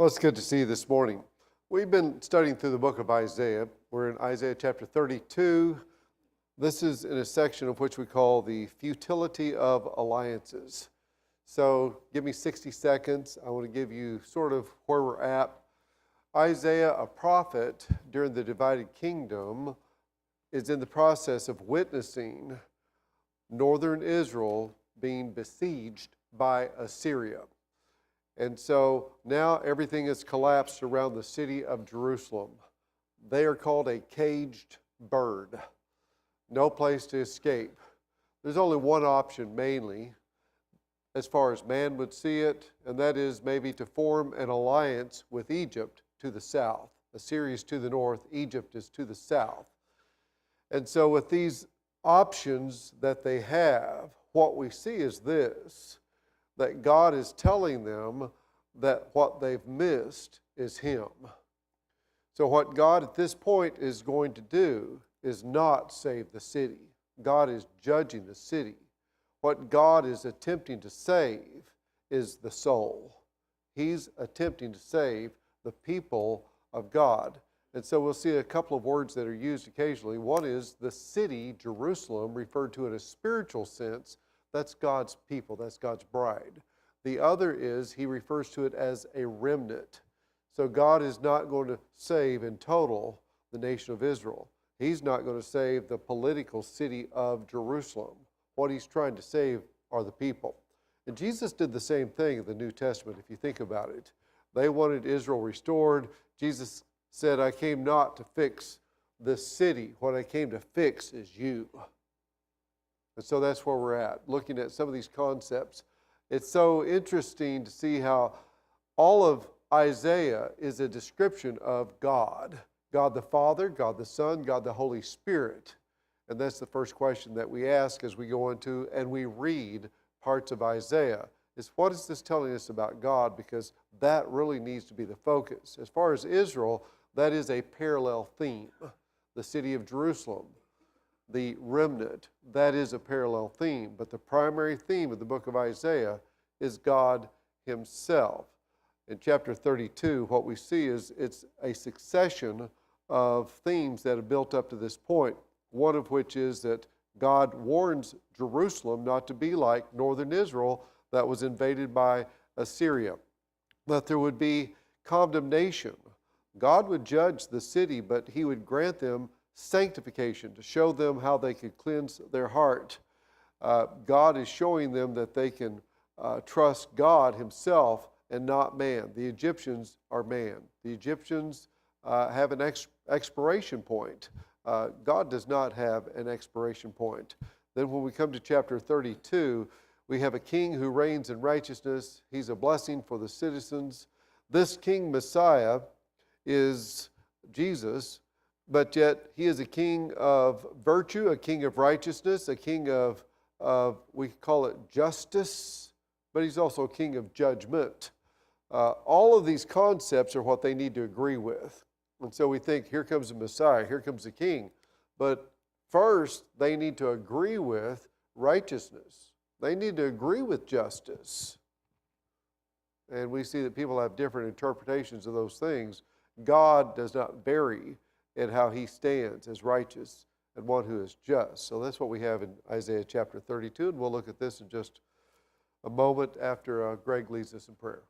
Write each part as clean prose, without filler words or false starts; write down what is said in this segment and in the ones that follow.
Well, it's good to see you this morning. We've been studying through the book of Isaiah. We're in Isaiah chapter 32. This is in a section of which we call the futility of alliances. So give me 60 seconds. I want to give you sort of where we're at. Isaiah, a prophet during the divided kingdom, is in the process of witnessing northern Israel being besieged by Assyria. And so now everything has collapsed around the city of Jerusalem. They are called a caged bird. No place to escape. There's only one option mainly, as far as man would see it, and that is maybe to form an alliance with Egypt to the south. Assyria is to the north, Egypt is to the south. And so with these options that they have, what we see is this, that God is telling them that what they've missed is Him. So what God at this point is going to do is not save the city. God is judging the city. What God is attempting to save is the soul. He's attempting to save the people of God. And so we'll see a couple of words that are used occasionally. One is the city, Jerusalem, referred to in a spiritual sense. That's God's people, that's God's bride. The other is, he refers to it as a remnant. So God is not going to save in total the nation of Israel. He's not going to save the political city of Jerusalem. What he's trying to save are the people. And Jesus did the same thing in the New Testament, if you think about it. They wanted Israel restored. Jesus said, I came not to fix this city. What I came to fix is you. And so that's where we're at, looking at some of these concepts. It's so interesting to see how all of Isaiah is a description of God. God the Father, God the Son, God the Holy Spirit. And that's the first question that we ask as we go into and we read parts of Isaiah, is what is this telling us about God? Because that really needs to be the focus. As far as Israel, that is a parallel theme. The city of Jerusalem, the remnant, that is a parallel theme. But the primary theme of the book of Isaiah is God Himself. In chapter 32, what we see is it's a succession of themes that have built up to this point, one of which is that God warns Jerusalem not to be like northern Israel that was invaded by Assyria, that there would be condemnation. God would judge the city, but He would grant them sanctification to show them how they could cleanse their heart. God is showing them that they can trust God Himself and not man. The Egyptians are man. The Egyptians have an expiration point. God does not have an expiration point. Then when we come to chapter 32, we have a king who reigns in righteousness. He's a blessing for the citizens. This King Messiah is Jesus, but yet He is a king of virtue, a king of righteousness, a king of we call it justice, but He's also a king of judgment. All of these concepts are what they need to agree with. And so we think, here comes the Messiah, here comes the king. But first, they need to agree with righteousness. They need to agree with justice. And we see that people have different interpretations of those things. God does not vary in how He stands as righteous and one who is just. So that's what we have in Isaiah chapter 32, and we'll look at this in just a moment after Greg leads us in prayer.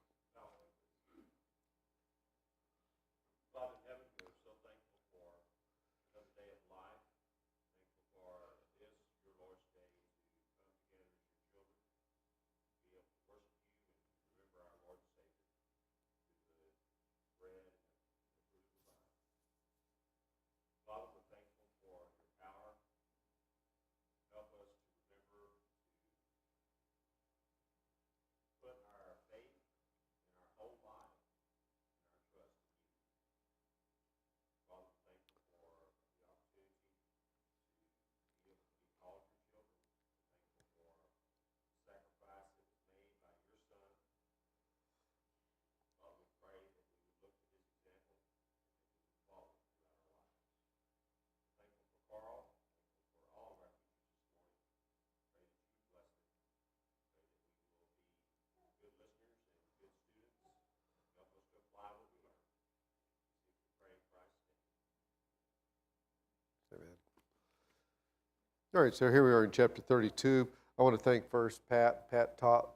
All right, so here we are in chapter 32. I want to thank first Pat. Pat taught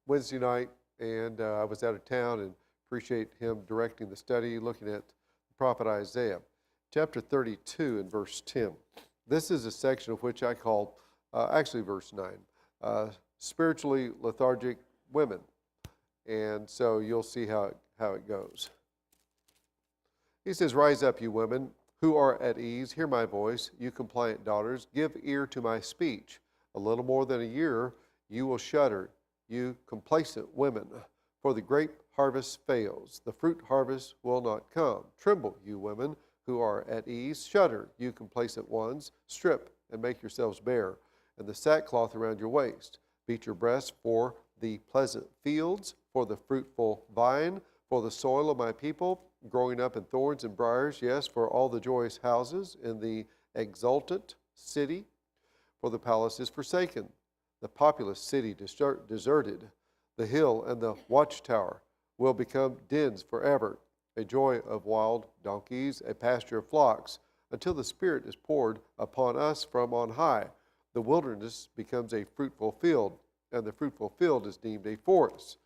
Wednesday night, and I was out of town, and appreciate him directing the study, looking at the prophet Isaiah. Chapter 32 and verse 10. This is a section of which I call, actually verse 9, spiritually lethargic women. And so you'll see how it goes. He says, "Rise up, you women who are at ease. Hear my voice, you compliant daughters. Give ear to my speech. A little more than a year, you will shudder, you complacent women. For the grape harvest fails. The fruit harvest will not come. Tremble, you women who are at ease. Shudder, you complacent ones. Strip and make yourselves bare, and the sackcloth around your waist. Beat your breasts for the pleasant fields, for the fruitful vine, for the soil of my people, growing up in thorns and briars, yes, for all the joyous houses in the exultant city. For the palace is forsaken, the populous city deserted. The hill and the watchtower will become dens forever, a joy of wild donkeys, a pasture of flocks, until the Spirit is poured upon us from on high. The wilderness becomes a fruitful field, and the fruitful field is deemed a forest.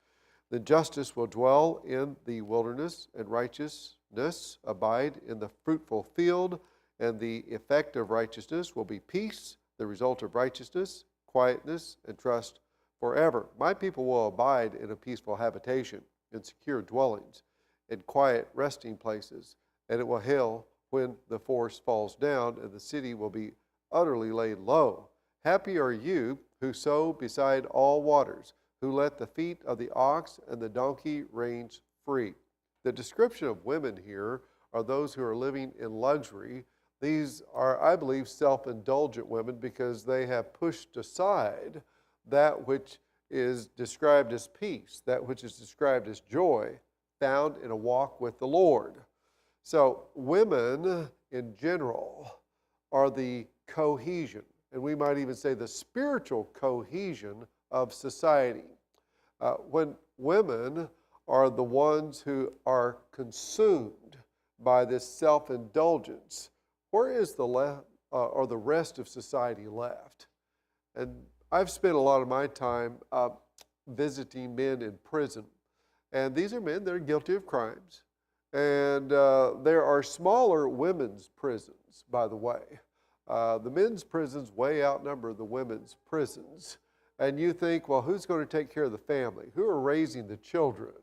The justice will dwell in the wilderness, and righteousness abide in the fruitful field, and the effect of righteousness will be peace, the result of righteousness, quietness, and trust forever. My people will abide in a peaceful habitation, in secure dwellings, in quiet resting places, and it will hail when the forest falls down, and the city will be utterly laid low. Happy are you who sow beside all waters, who let the feet of the ox and the donkey range free." The description of women here are those who are living in luxury. These are, I believe, self-indulgent women because they have pushed aside that which is described as peace, that which is described as joy, found in a walk with the Lord. So women in general are the cohesion, and we might even say the spiritual cohesion of society. When women are the ones who are consumed by this self-indulgence, where is the rest of society left? And I've spent a lot of my time visiting men in prison, and these are men that are guilty of crimes. And there are smaller women's prisons, by the way. The men's prisons way outnumber the women's prisons. And you think, well, who's going to take care of the family? Who are raising the children?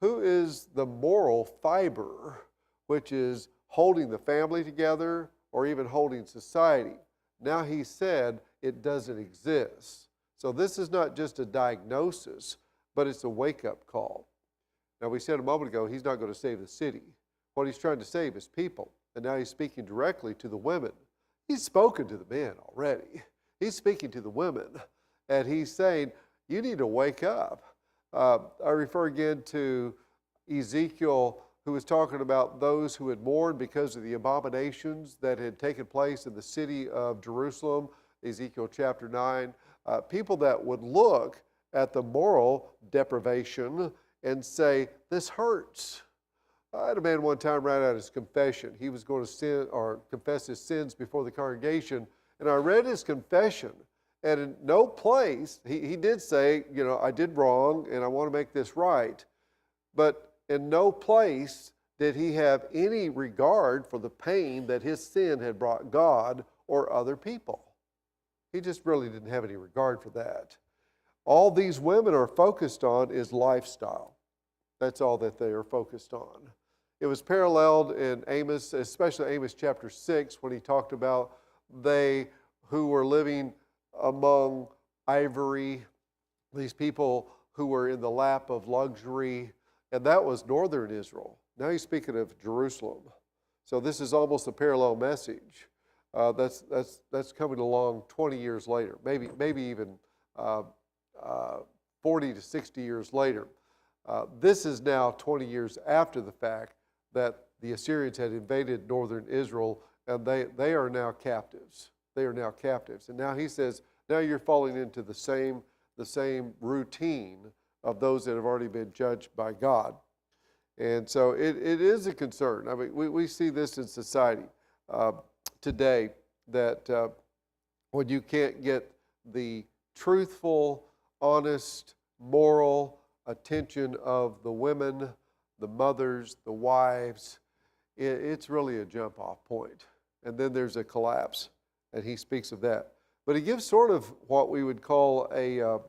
Who is the moral fiber which is holding the family together or even holding society? Now he said it doesn't exist. So this is not just a diagnosis, but it's a wake-up call. Now we said a moment ago, he's not going to save the city. What he's trying to save is people. And now he's speaking directly to the women. He's spoken to the men already. He's speaking to the women. And he's saying, you need to wake up. I refer again to Ezekiel, who was talking about those who had mourned because of the abominations that had taken place in the city of Jerusalem, Ezekiel chapter 9. People that would look at the moral deprivation and say, this hurts. I had a man one time write out his confession. He was going to sin or confess his sins before the congregation, and I read his confession. And in no place, he did say, I did wrong and I want to make this right. But in no place did he have any regard for the pain that his sin had brought God or other people. He just really didn't have any regard for that. All these women are focused on is lifestyle. That's all that they are focused on. It was paralleled in Amos, especially Amos chapter 6, when he talked about they who were living among ivory, these people who were in the lap of luxury, and that was northern Israel. Now he's speaking of Jerusalem. So this is almost a parallel message. That's coming along 20 years later, maybe even 40 to 60 years later. This is now 20 years after the fact that the Assyrians had invaded northern Israel, and they are now captives. They are now captives. And now he says, now you're falling into the same routine of those that have already been judged by God. And so it is a concern. I mean, we see this in society today, that when you can't get the truthful, honest, moral attention of the women, the mothers, the wives, it's really a jump-off point. And then there's a collapse, and he speaks of that. But he gives sort of what we would call a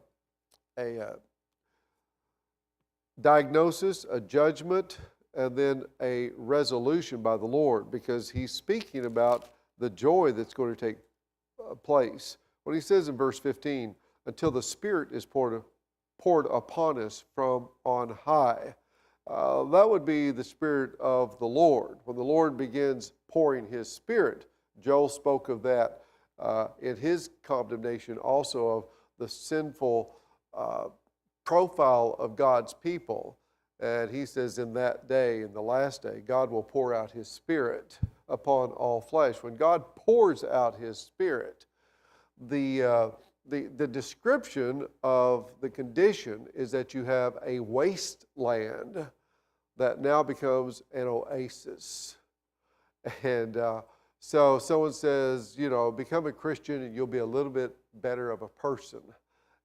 diagnosis, a judgment, and then a resolution by the Lord, because he's speaking about the joy that's going to take place. When he says in verse 15, until the Spirit is poured upon us from on high, that would be the Spirit of the Lord. When the Lord begins pouring his Spirit, Joel spoke of that in his condemnation also of the sinful profile of God's people. And he says in that day, in the last day, God will pour out his Spirit upon all flesh. When God pours out his Spirit, the description of the condition is that you have a wasteland that now becomes an oasis. And so someone says, become a Christian and you'll be a little bit better of a person.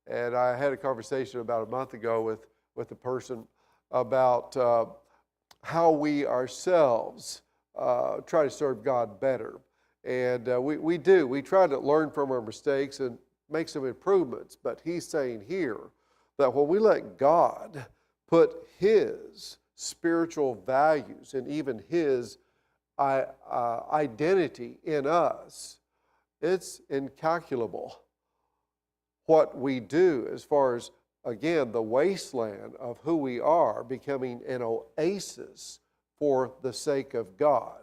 And I had a conversation about a month ago with a person about how we ourselves try to serve God better. And we do. We try to learn from our mistakes and make some improvements. But he's saying here that when we let God put his spiritual values and even his identity in us, it's incalculable what we do as far as, again, the wasteland of who we are becoming an oasis for the sake of God.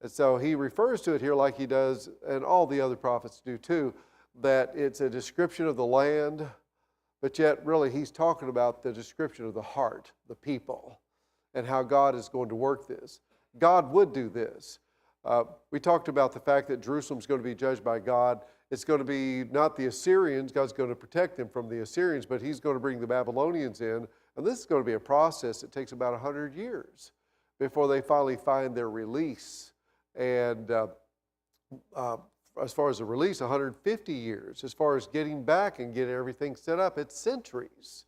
And so he refers to it here like he does, and all the other prophets do too, that it's a description of the land, but yet really he's talking about the description of the heart, the people, and how God is going to work this. God would do this. We talked about the fact that Jerusalem's going to be judged by God. It's going to be not the Assyrians. God's going to protect them from the Assyrians, but he's going to bring the Babylonians in. And this is going to be a process that takes about 100 years before they finally find their release. And as far as the release, 150 years. As far as getting back and getting everything set up, it's centuries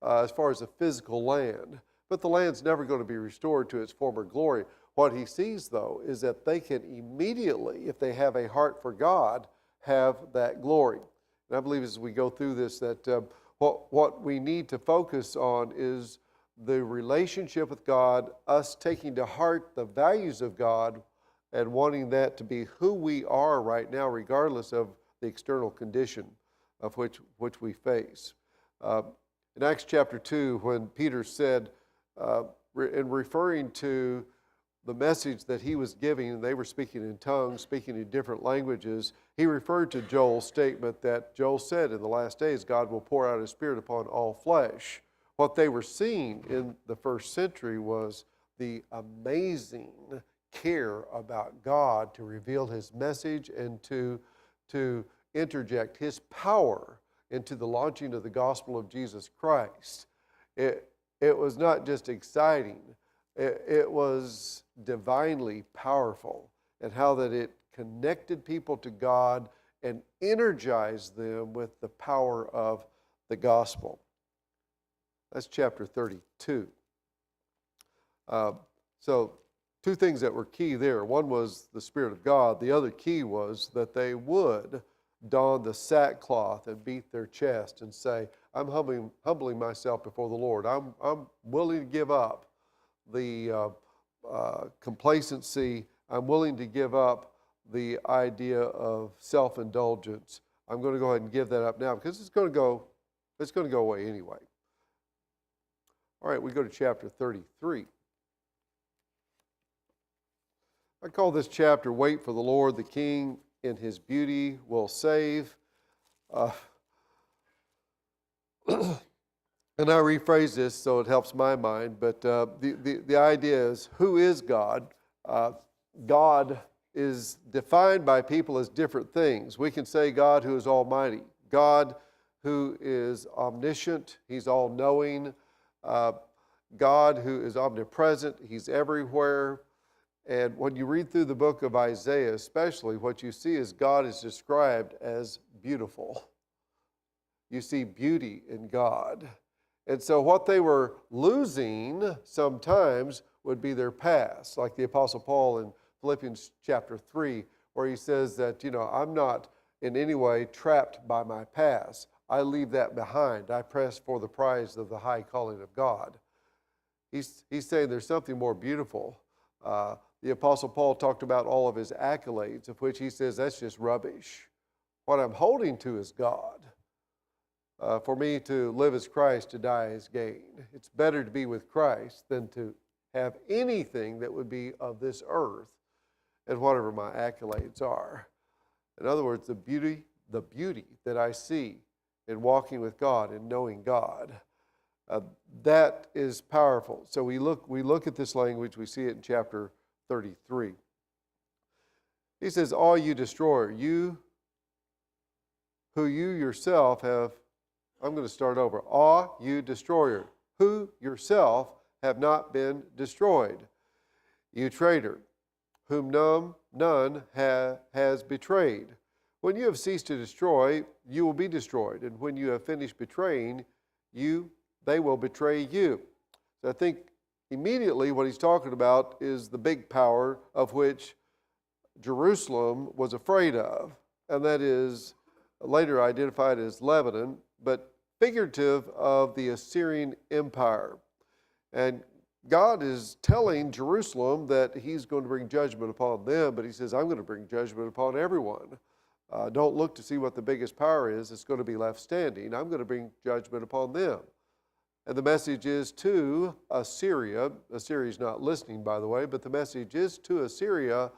as far as the physical land. But the land's never going to be restored to its former glory. What he sees, though, is that they can immediately, if they have a heart for God, have that glory. And I believe as we go through this that what we need to focus on is the relationship with God, us taking to heart the values of God and wanting that to be who we are right now, regardless of the external condition of which we face. In Acts chapter 2, when Peter said, in referring to the message that he was giving, and they were speaking in tongues, speaking in different languages, he referred to Joel's statement that Joel said in the last days, God will pour out his Spirit upon all flesh. What they were seeing in the first century was the amazing care about God to reveal his message and to interject his power into the launching of the gospel of Jesus Christ. It was not just exciting, it was divinely powerful, and how that it connected people to God and energized them with the power of the gospel. That's chapter 32. So two things that were key there. One was the Spirit of God. The other key was that they would don the sackcloth and beat their chest and say, I'm humbling myself before the Lord. I'm willing to give up the complacency. I'm willing to give up the idea of self-indulgence. I'm going to go ahead and give that up now because it's going to go away anyway. All right, we go to chapter 33. I call this chapter, Wait for the Lord, the King in his beauty will save. And I rephrase this so it helps my mind, but the idea is, who is God? God is defined by people as different things. We can say God who is almighty, God who is omniscient, he's all-knowing, God who is omnipresent, he's everywhere. And when you read through the book of Isaiah, especially, what you see is God is described as beautiful. You see beauty in God. And so what they were losing sometimes would be their past, like the Apostle Paul in Philippians chapter 3, where he says that, I'm not in any way trapped by my past. I leave that behind. I press for the prize of the high calling of God. He's saying there's something more beautiful. The Apostle Paul talked about all of his accolades, of which he says that's just rubbish. What I'm holding to is God. For me to live as Christ, to die as gain. It's better to be with Christ than to have anything that would be of this earth and whatever my accolades are. In other words, the beauty that I see in walking with God and knowing God, that is powerful. So we look at this language, we see it in chapter 33. He says, all you destroyer, you who you yourself have, I'm going to start over. All you destroyer, who yourself have not been destroyed. You traitor, whom none has betrayed. When you have ceased to destroy, you will be destroyed. And when you have finished betraying, they will betray you. So I think immediately what he's talking about is the big power of which Jerusalem was afraid of. And that is later identified as Lebanon, but figurative of the Assyrian Empire. And God is telling Jerusalem that he's going to bring judgment upon them, but he says, I'm going to bring judgment upon everyone. Don't look to see what the biggest power is that's going to be left standing. I'm going to bring judgment upon them. And the message is to Assyria. Assyria's not listening, by the way, but the message is to Assyria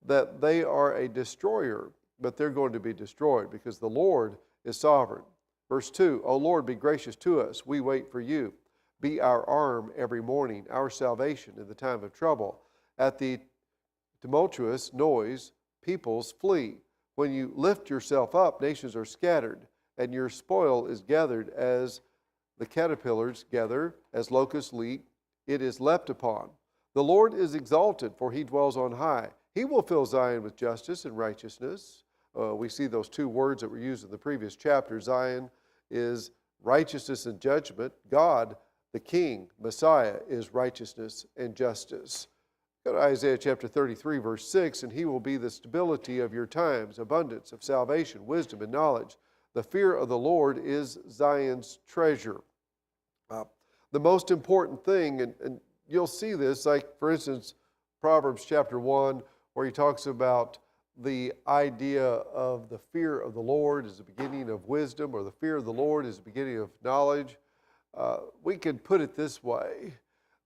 that they are a destroyer, but they're going to be destroyed because the Lord is sovereign. Verse 2, O Lord, be gracious to us. We wait for you. Be our arm every morning, our salvation in the time of trouble. At the tumultuous noise, peoples flee. When you lift yourself up, nations are scattered, and your spoil is gathered as the caterpillars gather, as locusts leap. It is leapt upon. The Lord is exalted, for he dwells on high. He will fill Zion with justice and righteousness. We see those two words that were used in the previous chapter. Zion is righteousness and judgment. God, the King, Messiah, is righteousness and justice. Go to Isaiah chapter 33, verse 6, and he will be the stability of your times, abundance of salvation, wisdom, and knowledge. The fear of the Lord is Zion's treasure. The most important thing, and you'll see this, like, for instance, Proverbs chapter 1, where he talks about the idea of the fear of the Lord is the beginning of wisdom, or the fear of the Lord is the beginning of knowledge. We could put it this way,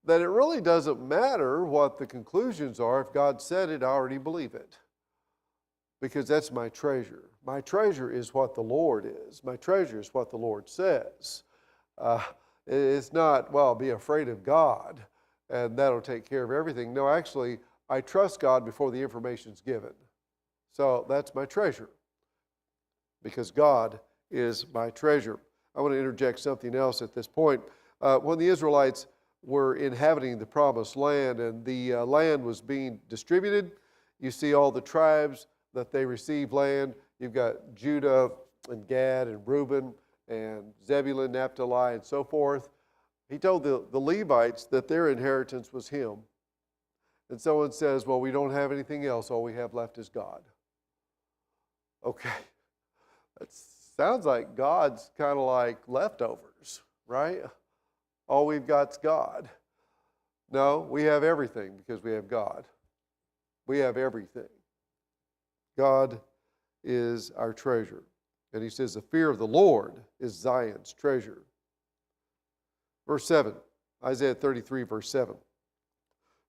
that it really doesn't matter what the conclusions are. If God said it, I already believe it, because that's my treasure. My treasure is what the Lord is. My treasure is what the Lord says. It's not, well, be afraid of God, and that'll take care of everything. No, actually, I trust God before the information's given. So that's my treasure, because God is my treasure. I want to interject something else at this point. When the Israelites were inhabiting the promised land and the land was being distributed, you see all the tribes that they received land. You've got Judah and Gad and Reuben and Zebulun, Naphtali, and so forth. He told the Levites that their inheritance was him. And someone says, well, we don't have anything else. All we have left is God. Okay. That sounds like God's kind of like leftovers, right? All we've got's God. No, we have everything because we have God. We have everything. God is our treasure. And he says the fear of the Lord is Zion's treasure. Verse 7, Isaiah 33, verse 7.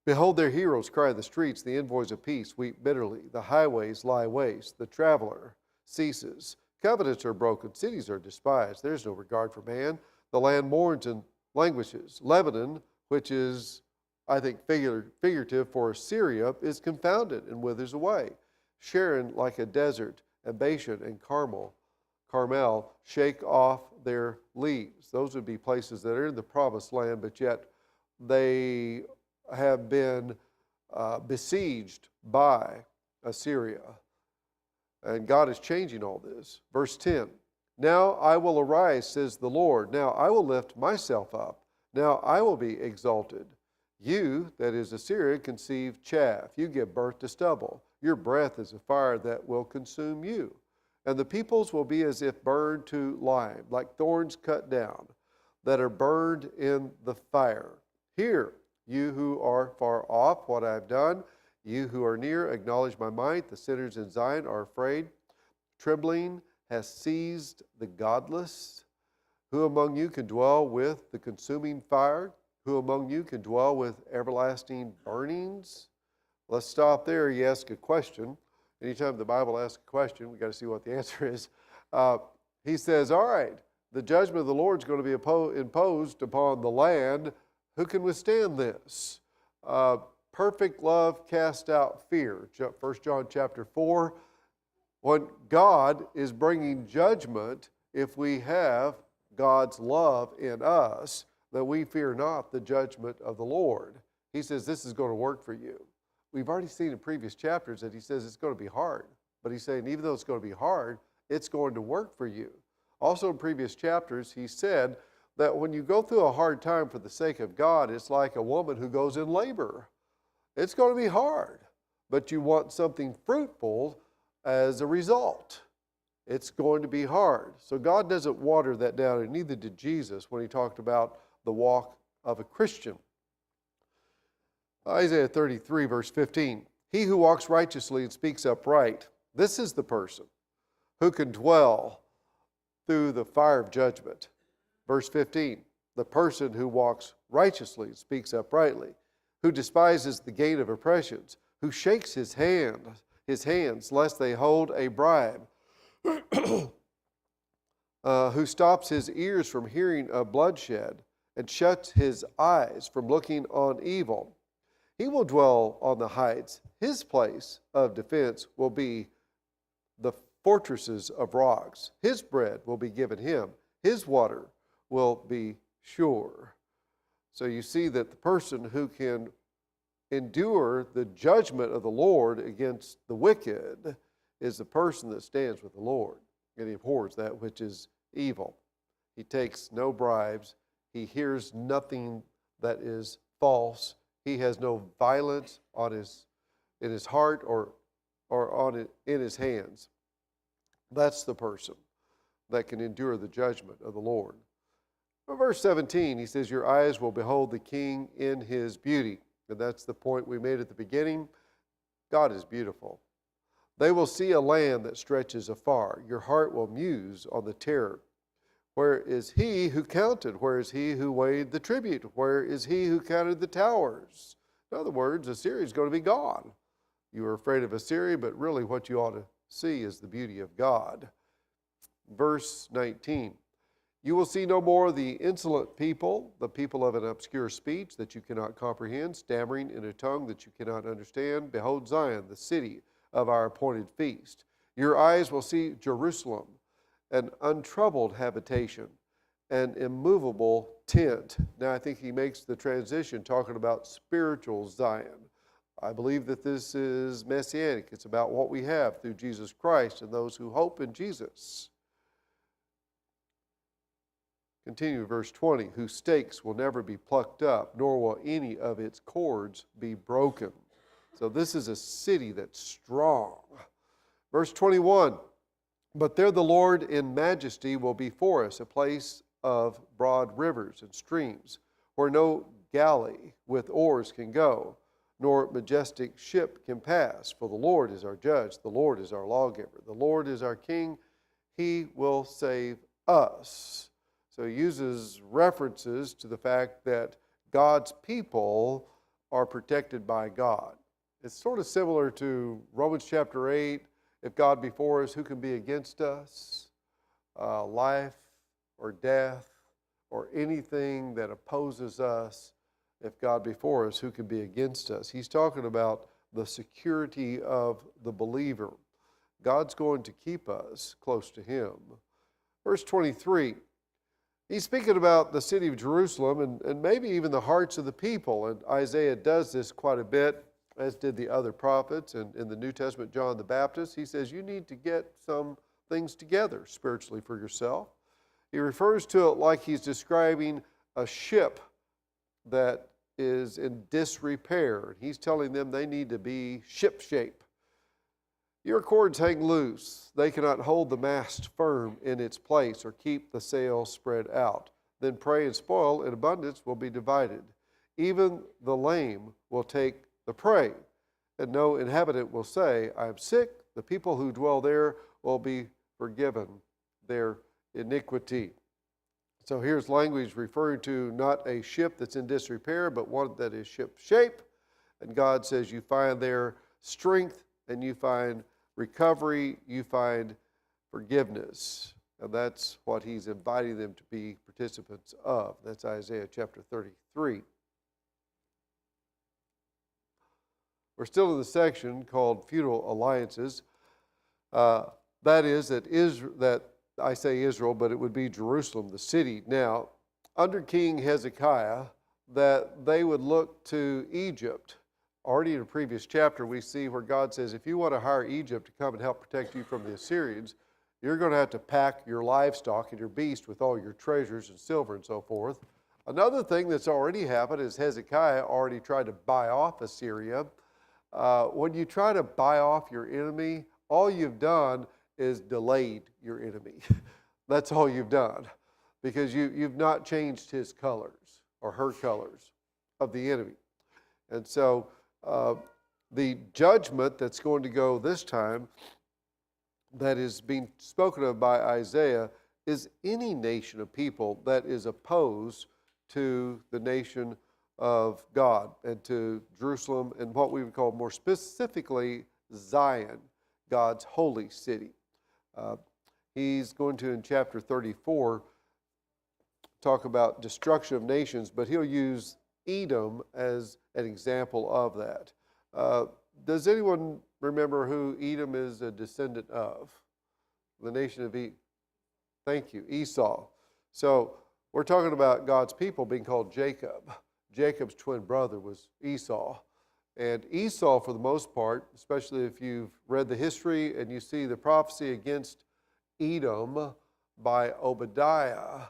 Behold, their heroes cry in the streets, the envoys of peace weep bitterly. The highways lie waste, the traveler ceases. Covenants are broken, cities are despised. There is no regard for man. The land mourns and languishes. Lebanon, which is, I think, figurative for Assyria, is confounded and withers away. Sharon like a desert, and Bashan and Carmel shake off their leaves. Those would be places that are in the promised land, but yet they have been besieged by Assyria. And God is changing all this. Verse 10, now I will arise, says the Lord. Now I will lift myself up. Now I will be exalted. You, that is Assyria, conceive chaff. You give birth to stubble. Your breath is a fire that will consume you. And the peoples will be as if burned to lime, like thorns cut down, that are burned in the fire. Hear, you who are far off, what I have done. You who are near, acknowledge my might. The sinners in Zion are afraid. Trembling has seized the godless. Who among you can dwell with the consuming fire? Who among you can dwell with everlasting burnings? Let's stop there. You ask a question. Anytime the Bible asks a question, we've got to see what the answer is. He says, all right, the judgment of the Lord is going to be imposed upon the land. Who can withstand this? Perfect love casts out fear. 1 John chapter 4. When God is bringing judgment, if we have God's love in us, that we fear not the judgment of the Lord. He says this is going to work for you. We've already seen in previous chapters that he says it's going to be hard. But he's saying even though it's going to be hard, it's going to work for you. Also in previous chapters, he said that when you go through a hard time for the sake of God, it's like a woman who goes in labor. It's going to be hard, but you want something fruitful as a result. It's going to be hard. So God doesn't water that down, and neither did Jesus when he talked about the walk of a Christian. Isaiah 33, verse 15. He who walks righteously and speaks upright, this is the person who can dwell through the fire of judgment. Verse 15. The person who walks righteously and speaks uprightly, who despises the gain of oppressions, who shakes his hands lest they hold a bribe, who stops his ears from hearing of bloodshed, and shuts his eyes from looking on evil. He will dwell on the heights. His place of defense will be the fortresses of rocks. His bread will be given him. His water will be sure. So you see that the person who can endure the judgment of the Lord against the wicked is the person that stands with the Lord, and he abhors that which is evil. He takes no bribes. He hears nothing that is false. He has no violence in his heart or in his hands. That's the person that can endure the judgment of the Lord. Verse 17, he says, your eyes will behold the King in his beauty. And that's the point we made at the beginning. God is beautiful. They will see a land that stretches afar. Your heart will muse on the terror. Where is he who counted? Where is he who weighed the tribute? Where is he who counted the towers? In other words, Assyria is going to be gone. You are afraid of Assyria, but really what you ought to see is the beauty of God. Verse 19, you will see no more the insolent people, the people of an obscure speech that you cannot comprehend, stammering in a tongue that you cannot understand. Behold Zion, the city of our appointed feast. Your eyes will see Jerusalem, an untroubled habitation, an immovable tent. Now I think he makes the transition talking about spiritual Zion. I believe that this is messianic. It's about what we have through Jesus Christ and those who hope in Jesus. Continue verse 20, whose stakes will never be plucked up, nor will any of its cords be broken. So this is a city that's strong. Verse 21, but there the Lord in majesty will be for us, a place of broad rivers and streams, where no galley with oars can go, nor majestic ship can pass. For the Lord is our judge, the Lord is our lawgiver, the Lord is our king, he will save us. So he uses references to the fact that God's people are protected by God. It's sort of similar to Romans chapter 8, if God be for us, who can be against us? Life or death or anything that opposes us. If God be for us, who can be against us? He's talking about the security of the believer. God's going to keep us close to him. Verse 23, he's speaking about the city of Jerusalem and maybe even the hearts of the people. And Isaiah does this quite a bit. as did the other prophets. And in the New Testament, John the Baptist, he says you need to get some things together spiritually for yourself. He refers to it like he's describing a ship that is in disrepair. He's telling them they need to be shipshape. Your cords hang loose. They cannot hold the mast firm in its place or keep the sail spread out. Then prey and spoil in abundance will be divided. Even the lame will take the prey, and no inhabitant will say, I am sick. The people who dwell there will be forgiven their iniquity. So here's language referring to not a ship that's in disrepair, but one that is ship-shape. And God says you find there strength, and you find recovery, you find forgiveness. And that's what he's inviting them to be participants of. That's Isaiah chapter 33. We're still in the section called Feudal Alliances. That is, that I say Israel, but it would be Jerusalem, the city. Now, under King Hezekiah, that they would look to Egypt. Already in a previous chapter, we see where God says, if you want to hire Egypt to come and help protect you from the Assyrians, you're going to have to pack your livestock and your beast with all your treasures and silver and so forth. Another thing that's already happened is Hezekiah already tried to buy off Assyria. When you try to buy off your enemy, all you've done is delayed your enemy. That's all you've done, because you've not changed his colors or her colors of the enemy. And so the judgment that's going to go this time that is being spoken of by Isaiah is any nation of people that is opposed to the nation of God and to Jerusalem and what we would call more specifically Zion, God's holy city. He's going to, in chapter 34, talk about destruction of nations, but he'll use Edom as an example of that. Does anyone remember who Edom is a descendant of? The nation of Edom. Thank you, Esau. So we're talking about God's people being called Jacob. Jacob's twin brother was Esau. And Esau, for the most part, especially if you've read the history and you see the prophecy against Edom by Obadiah,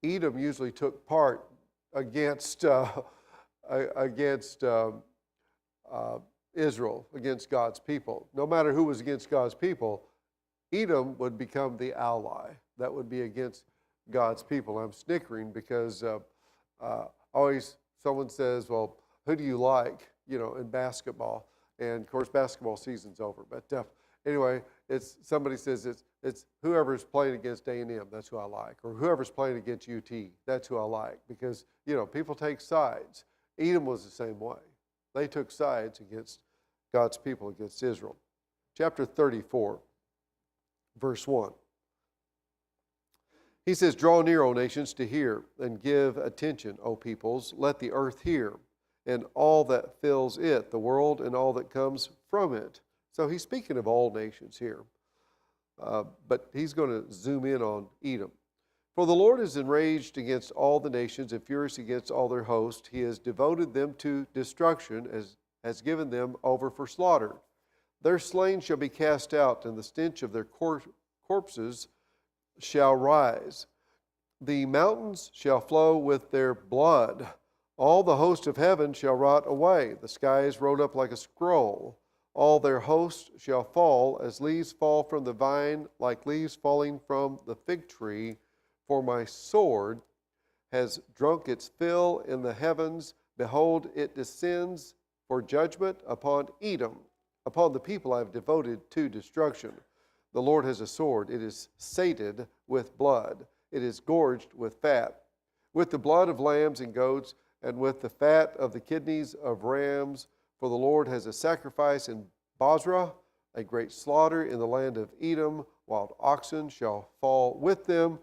Edom usually took part against Israel, against God's people. No matter who was against God's people, Edom would become the ally that would be against God's people. I'm snickering because always someone says, well, who do you like, in basketball? And of course, basketball season's over. But anyway, somebody says it's whoever's playing against A&M, that's who I like. Or whoever's playing against UT, that's who I like. Because, people take sides. Edom was the same way. They took sides against God's people, against Israel. Chapter 34, verse 1. He says, draw near, O nations, to hear, and give attention, O peoples. Let the earth hear, and all that fills it, the world and all that comes from it. So he's speaking of all nations here. But he's going to zoom in on Edom. For the Lord is enraged against all the nations and furious against all their host. He has devoted them to destruction, has given them over for slaughter. Their slain shall be cast out, and the stench of their corpses shall rise. The mountains shall flow with their blood. All the host of heaven shall rot away. The sky is rolled up like a scroll. All their hosts shall fall as leaves fall from the vine, like leaves falling from the fig tree. For my sword has drunk its fill in the heavens. Behold, it descends for judgment upon Edom. Upon the people I have devoted to destruction. The Lord has a sword. It is sated with blood. It is gorged with fat. With the blood of lambs and goats, and with the fat of the kidneys of rams. For the Lord has a sacrifice in Bozrah, a great slaughter in the land of Edom. Wild oxen shall fall with them,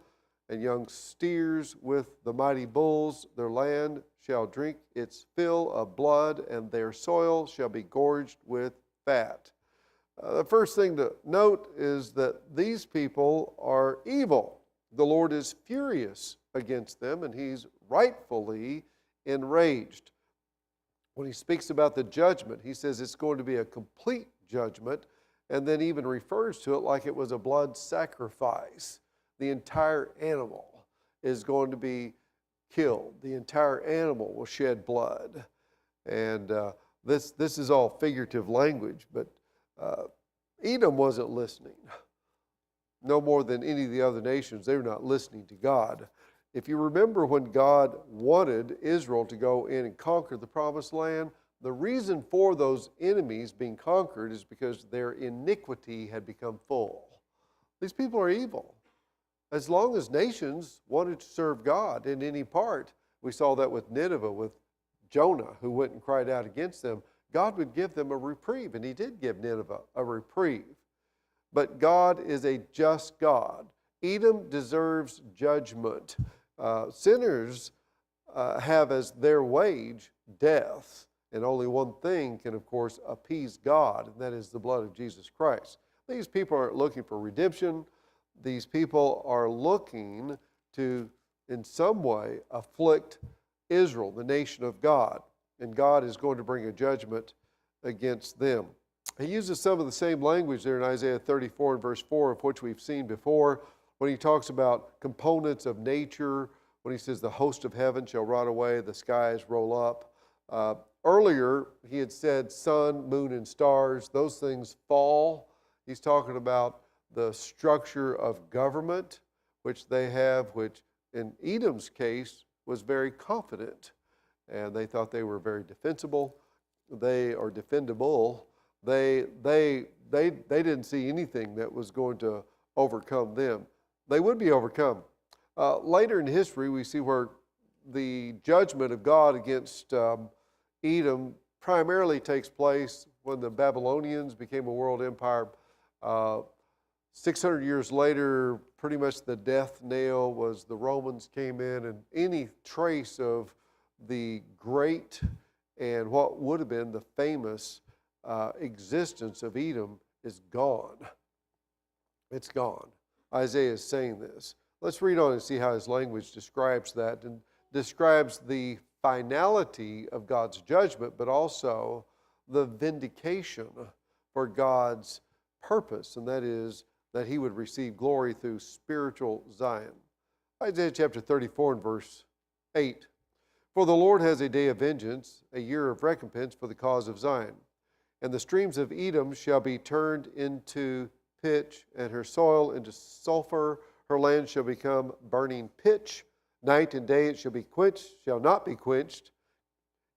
and young steers with the mighty bulls. Their land shall drink its fill of blood, and their soil shall be gorged with fat. The first thing to note is that these people are evil. The Lord is furious against them, and he's rightfully enraged. When he speaks about the judgment, he says it's going to be a complete judgment, and then even refers to it like it was a blood sacrifice. The entire animal is going to be killed. The entire animal will shed blood. And this is all figurative language, but Edom wasn't listening. No more than any of the other nations, they were not listening to God. If you remember when God wanted Israel to go in and conquer the promised land, the reason for those enemies being conquered is because their iniquity had become full. These people are evil. As long as nations wanted to serve God in any part, we saw that with Nineveh, with Jonah, who went and cried out against them, God would give them a reprieve, and he did give Nineveh a reprieve. But God is a just God. Edom deserves judgment. Sinners have as their wage death, and only one thing can, of course, appease God, and that is the blood of Jesus Christ. These people aren't looking for redemption. These people are looking to, in some way, afflict Israel, the nation of God, and God is going to bring a judgment against them. He uses some of the same language there in Isaiah 34 and verse 4, of which we've seen before, when he talks about components of nature, when he says the host of heaven shall rot away, the skies roll up. Earlier, he had said sun, moon, and stars, those things fall. He's talking about the structure of government, which they have, which in Edom's case was very confident. And they thought they were very defensible. They are defendable. They didn't see anything that was going to overcome them. They would be overcome. Later in history, we see where the judgment of God against Edom primarily takes place when the Babylonians became a world empire. 600 years later, pretty much the death nail was the Romans came in, and any trace of the great and what would have been the famous existence of Edom is gone. It's gone. Isaiah is saying this. Let's read on and see how his language describes that and describes the finality of God's judgment, but also the vindication for God's purpose, and that is that he would receive glory through spiritual Zion. Isaiah chapter 34 and verse 8. For the Lord has a day of vengeance, a year of recompense for the cause of Zion. And the streams of Edom shall be turned into pitch, and her soil into sulfur. Her land shall become burning pitch. Night and day it shall be quenched, shall not be quenched.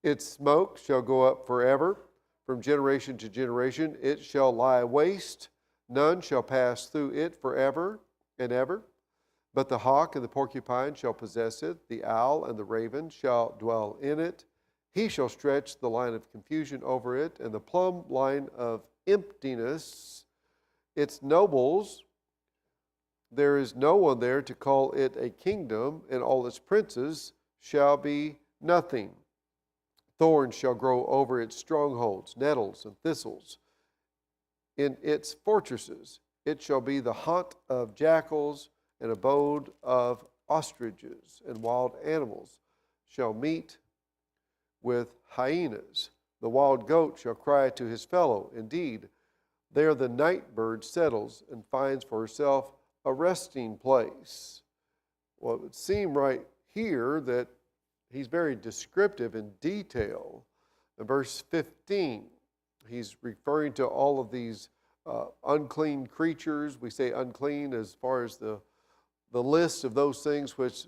Its smoke shall go up forever. From generation to generation it shall lie waste. None shall pass through it forever and ever. But the hawk and the porcupine shall possess it. The owl and the raven shall dwell in it. He shall stretch the line of confusion over it, and the plumb line of emptiness. Its nobles, there is no one there to call it a kingdom, and all its princes shall be nothing. Thorns shall grow over its strongholds, nettles and thistles. In its fortresses it shall be the haunt of jackals, an abode of ostriches, and wild animals shall meet with hyenas. The wild goat shall cry to his fellow. Indeed, there the night bird settles and finds for herself a resting place. Well, it would seem right here that he's very descriptive in detail. In verse 15, he's referring to all of these unclean creatures. We say unclean as far as the list of those things which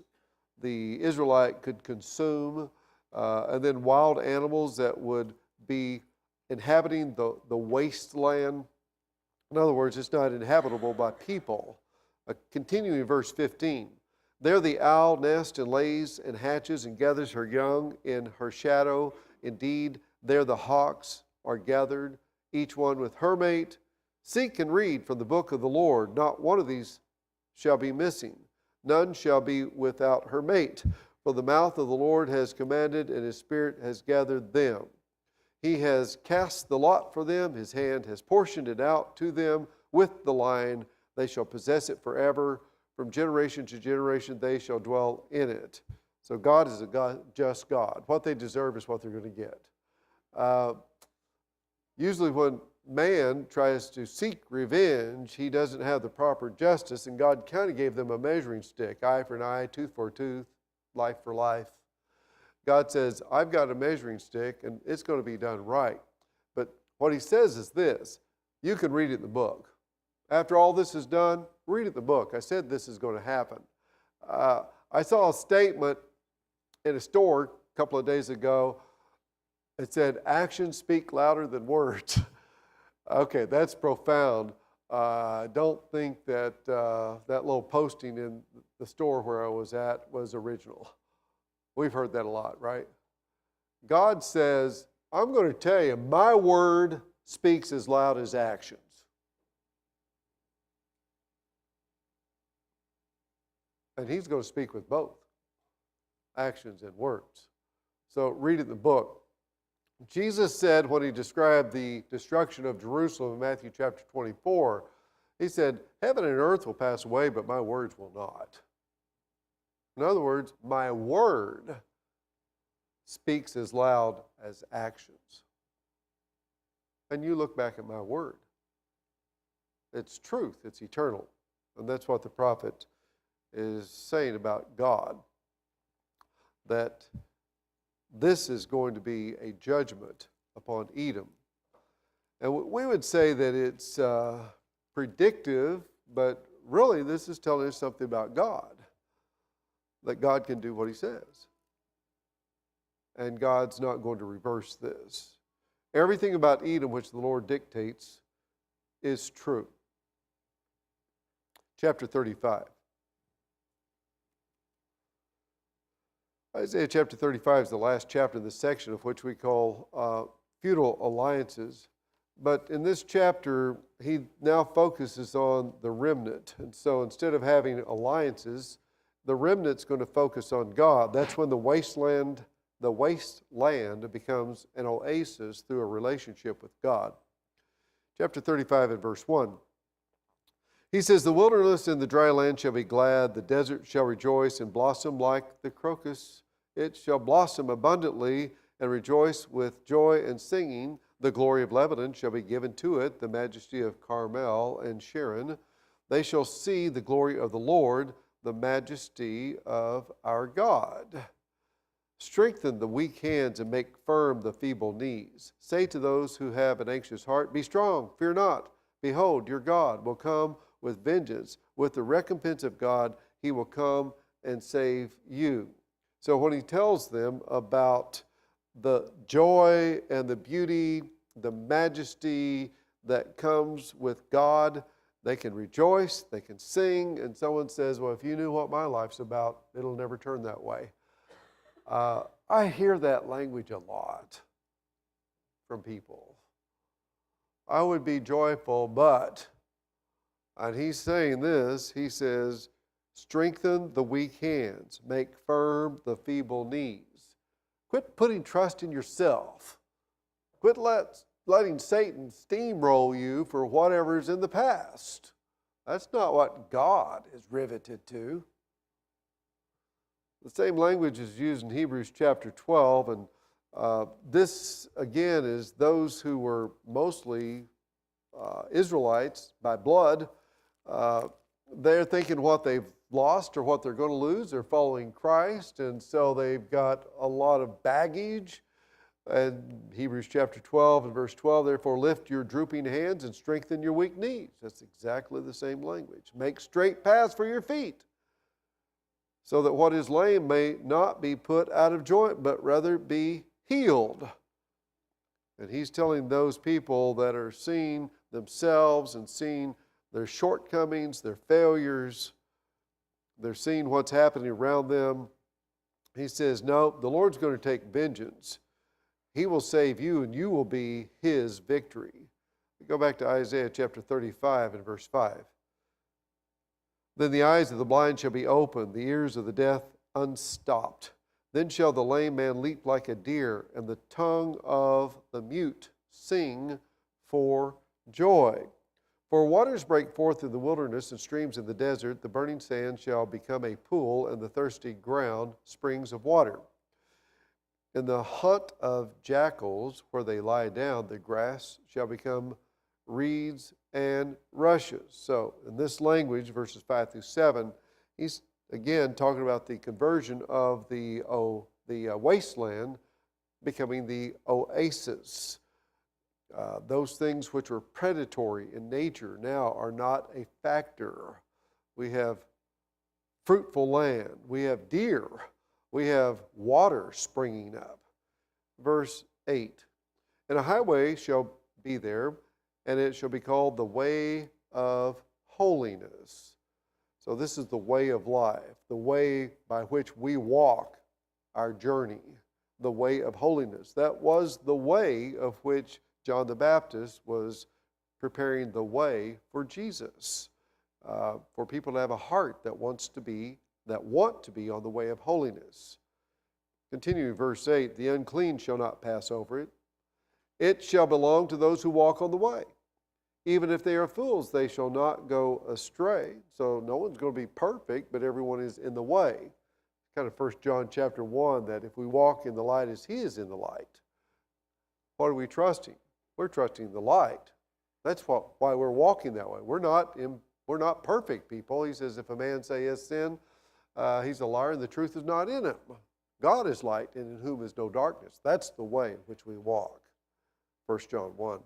the Israelite could consume, and then wild animals that would be inhabiting the wasteland. In other words, it's not inhabitable by people. Continuing in verse 15, there the owl nests and lays and hatches and gathers her young in her shadow. Indeed, there the hawks are gathered, each one with her mate. Seek and read from the book of the Lord. Not one of these shall be missing. None shall be without her mate. For the mouth of the Lord has commanded, and his spirit has gathered them. He has cast the lot for them. His hand has portioned it out to them with the line. They shall possess it forever. From generation to generation they shall dwell in it. So God is a just God. What they deserve is what they're going to get. Uh, Usually when man tries to seek revenge, he doesn't have the proper justice, and God kind of gave them a measuring stick, eye for an eye, tooth for a tooth, life for life. God says, I've got a measuring stick, and it's going to be done right. But what he says is this: you can read it in the book. After all this is done, read it in the book. I said this is going to happen. I saw a statement in a store a couple of days ago. It said, actions speak louder than words. Okay, that's profound. I don't think that that little posting in the store where I was at was original. We've heard that a lot, right? God says, I'm going to tell you, my word speaks as loud as actions. And he's going to speak with both actions and words. So read it in the book. Jesus said when he described the destruction of Jerusalem in Matthew chapter 24, he said, heaven and earth will pass away, but my words will not. In other words, my word speaks as loud as actions. And you look back at my word. It's truth, it's eternal. And that's what the prophet is saying about God, that this is going to be a judgment upon Edom. And we would say that it's predictive, but really this is telling us something about God, that God can do what he says. And God's not going to reverse this. Everything about Edom which the Lord dictates is true. Chapter 35. Isaiah chapter 35 is the last chapter in this section of which we call feudal alliances. But in this chapter, he now focuses on the remnant. And so instead of having alliances, the remnant's going to focus on God. That's when the wasteland becomes an oasis through a relationship with God. Chapter 35 and verse 1. He says, the wilderness and the dry land shall be glad, the desert shall rejoice and blossom like the crocus. It shall blossom abundantly and rejoice with joy and singing. The glory of Lebanon shall be given to it, the majesty of Carmel and Sharon. They shall see the glory of the Lord, the majesty of our God. Strengthen the weak hands and make firm the feeble knees. Say to those who have an anxious heart, be strong, fear not. Behold, your God will come with vengeance. With the recompense of God, he will come and save you. So when he tells them about the joy and the beauty, the majesty that comes with God, they can rejoice, they can sing, and someone says, well, if you knew what my life's about, it'll never turn that way. I hear that language a lot from people. I would be joyful, but, and he's saying this, he says, strengthen the weak hands, make firm the feeble knees. Quit putting trust in yourself. Quit letting Satan steamroll you for whatever's in the past. That's not what God is riveted to. The same language is used in Hebrews chapter 12, and this, again, is those who were mostly Israelites by blood. They're thinking what they've lost or what they're going to lose. They're following Christ, and so they've got a lot of baggage. And Hebrews chapter 12 and verse 12, therefore lift your drooping hands and strengthen your weak knees. That's exactly the same language. Make straight paths for your feet, so that what is lame may not be put out of joint, but rather be healed. And he's telling those people that are seeing themselves and seeing their shortcomings, their failures, they're seeing what's happening around them. He says, no, the Lord's going to take vengeance. He will save you, and you will be his victory. We go back to Isaiah chapter 35 and verse 5. Then the eyes of the blind shall be opened, the ears of the deaf unstopped. Then shall the lame man leap like a deer, and the tongue of the mute sing for joy. For waters break forth in the wilderness and streams in the desert. The burning sand shall become a pool, and the thirsty ground springs of water. In the haunt of jackals, where they lie down, the grass shall become reeds and rushes. So in this language, verses 5 through 7, he's again talking about the conversion of the wasteland becoming the oasis. Those things which were predatory in nature now are not a factor. We have fruitful land. We have deer. We have water springing up. Verse 8, and a highway shall be there, and it shall be called the way of holiness. So this is the way of life, the way by which we walk our journey, the way of holiness. That was the way of which John the Baptist was preparing the way for Jesus, for people to have a heart that want to be on the way of holiness. Continuing verse 8, the unclean shall not pass over it. It shall belong to those who walk on the way. Even if they are fools, they shall not go astray. So no one's going to be perfect, but everyone is in the way. Kind of 1 John chapter 1, that if we walk in the light as he is in the light, what are we trusting? We're trusting the light. That's why we're walking that way. We're not perfect people. He says, if a man say he has sin, he's a liar and the truth is not in him. God is light, and in whom is no darkness. That's the way in which we walk. 1 John 1.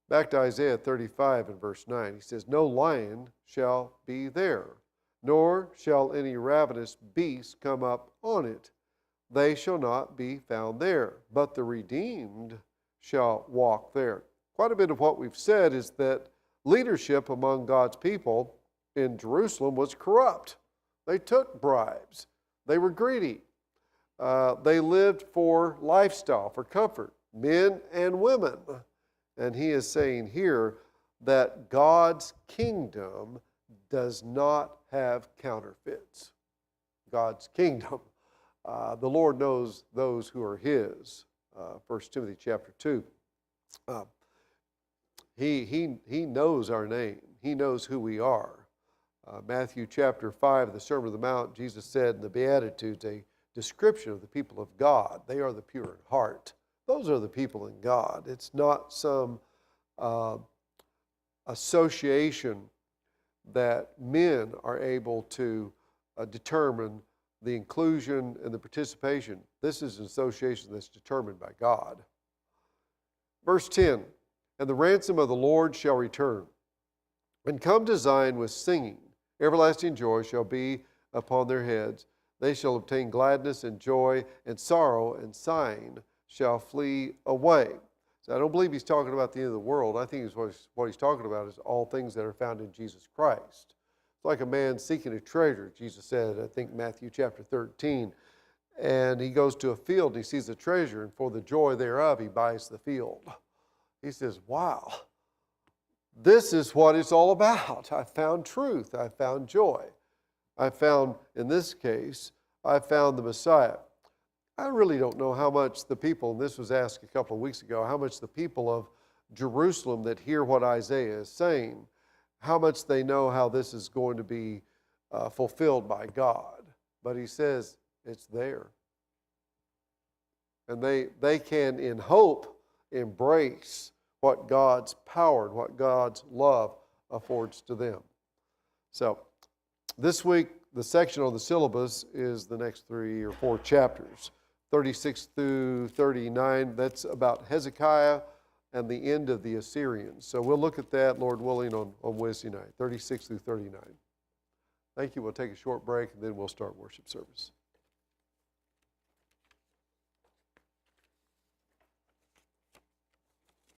Back to Isaiah 35 and verse 9. He says, no lion shall be there, nor shall any ravenous beast come up on it. They shall not be found there, but the redeemed shall walk there. Quite a bit of what we've said is that leadership among God's people in Jerusalem was corrupt. They took bribes. They were greedy. They lived for lifestyle, for comfort, men and women. And he is saying here that God's kingdom does not have counterfeits. God's kingdom. The Lord knows those who are his. 1 Timothy chapter 2. He knows our name. He knows who we are. Matthew chapter 5, the Sermon on the Mount, Jesus said in the Beatitudes, a description of the people of God. They are the pure in heart. Those are the people in God. It's not some association that men are able to determine the inclusion and the participation. This is an association that's determined by God. Verse 10, and the ransom of the Lord shall return, and come to Zion with singing. Everlasting joy shall be upon their heads. They shall obtain gladness and joy, and sorrow and sighing shall flee away. So I don't believe he's talking about the end of the world. I think what he's talking about is all things that are found in Jesus Christ. It's like a man seeking a treasure, Jesus said, I think Matthew chapter 13. And he goes to a field and he sees a treasure, and for the joy thereof he buys the field. He says, wow, this is what it's all about. I found truth. I found joy. I found, in this case, I found the Messiah. I really don't know how much the people, and this was asked a couple of weeks ago, how much the people of Jerusalem that hear what Isaiah is saying, how much they know how this is going to be fulfilled by God. But he says it's there. And they can, in hope, embrace what God's power and what God's love affords to them. So this week, the section on the syllabus is the next 3 or 4 chapters, 36 through 39. That's about Hezekiah and the end of the Assyrians. So we'll look at that, Lord willing, on Wednesday night, 36 through 39. Thank you. We'll take a short break, and then we'll start worship service.